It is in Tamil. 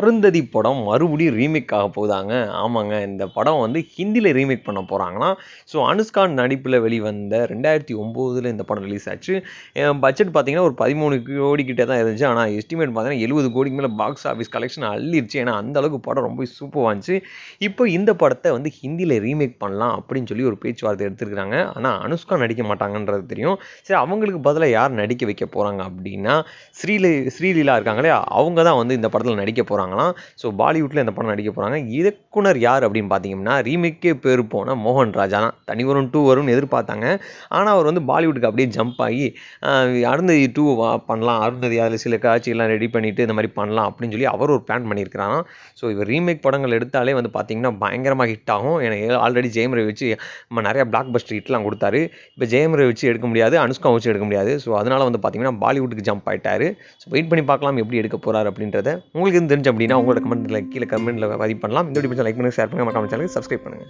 அருந்ததி படம் மறுபடியும் ரீமேக் ஆக போகுதாங்க. ஆமாங்க. இந்த படம் வந்து ஹிந்தியில ரீமேக் பண்ண போறாங்களாம். ஸோ அனுஷ்கா நடிப்பில வெளிவந்த 2009ல இந்த படம் ரிலீஸ் ஆச்சு. பட்ஜெட் பார்த்தீங்கன்னா ஒரு 13 கோடி கிட்ட தான் இருந்துச்சு. ஆனா எஸ்டிமேட் பார்த்தீங்கன்னா 70 கோடிக்கு மேல பாக்ஸ் ஆஃபீஸ் கலெக்ஷன் அள்ளிருச்சு. ஏன்னா அந்த அளவுக்கு படம் ரொம்ப சூப்பரா இருந்துச்சு. இப்போ இந்த படத்தை வந்து ஹிந்தியில ரீமேக் பண்ணலாம் அப்படின்னு சொல்லி ஒரு பேச்சுவார்த்தை எடுத்திருக்காங்க. ஆனா அனுஷ்கா நடிக்க மாட்டாங்கன்றது தெரியும். சரி, அவங்களுக்கு பதிலா யார் நடிக்க வைக்க போறாங்க அப்படின்னா ஸ்ரீலீலா இருக்காங்களே, அவங்க தான் வந்து இந்த படத்தில் நடிக்க போகிறாங்களாம். ஸோ பாலிவுட்டில் இந்த படம் நடிக்க போகிறாங்க. இயக்குனர் யார் அப்படின்னு பார்த்தீங்கன்னா ரீமேக்கே பேர் போன மோகன் ராஜா தான். தனிவரும் 2 வரும்னு எதிர்பார்த்தாங்க. ஆனால் அவர் வந்து பாலிவுட்டுக்கு அப்படியே ஜம்ப் ஆகி அருந்ததி 2 பண்ணலாம், அருந்ததி அதில் சில காட்சிகள்லாம் ரெடி பண்ணிட்டு இந்த மாதிரி பண்ணலாம் அப்படின்னு சொல்லி அவர் ஒரு பிளான் பண்ணியிருக்கிறாராம். ஸோ இவர் ரீமேக் படங்கள் எடுத்தாலே வந்து பார்த்தீங்கன்னா பயங்கரமாக ஹிட் ஆகும். ஏன்னா ஆல்ரெடி ஜெயம் ரவி வச்சு நம்ம நிறைய பிளாக் பஸ்டர் ஹிட்லாம் கொடுத்தாரு. இப்போ ஜெயம் ரவி வச்சு எடுக்க முடியாது, அனுஷ்கா வச்சு எடுக்க முடியாது. ஸோ அதனால வந்து பார்த்தீங்கன்னா பாலிவுட்டுக்கு ஜம்ப் ஆயிட்டாரு. ஸோ வெயிட் பண்ணி பார்க்கலாம் எப்படி எடுக்க போறாரு அப்படின்றத. உங்களுக்கு தெரிஞ்சு அப்படின்னா உங்களோட கமெண்ட்ல கீழே கமெண்ட்ல பதிவு பண்ணலாம். இந்த வீடியோ லைக் பண்ணுங்க, ஷேர் பண்ணுங்க, மறக்காம சேனலுக்கு சப்ஸ்கிரைப் பண்ணுங்க.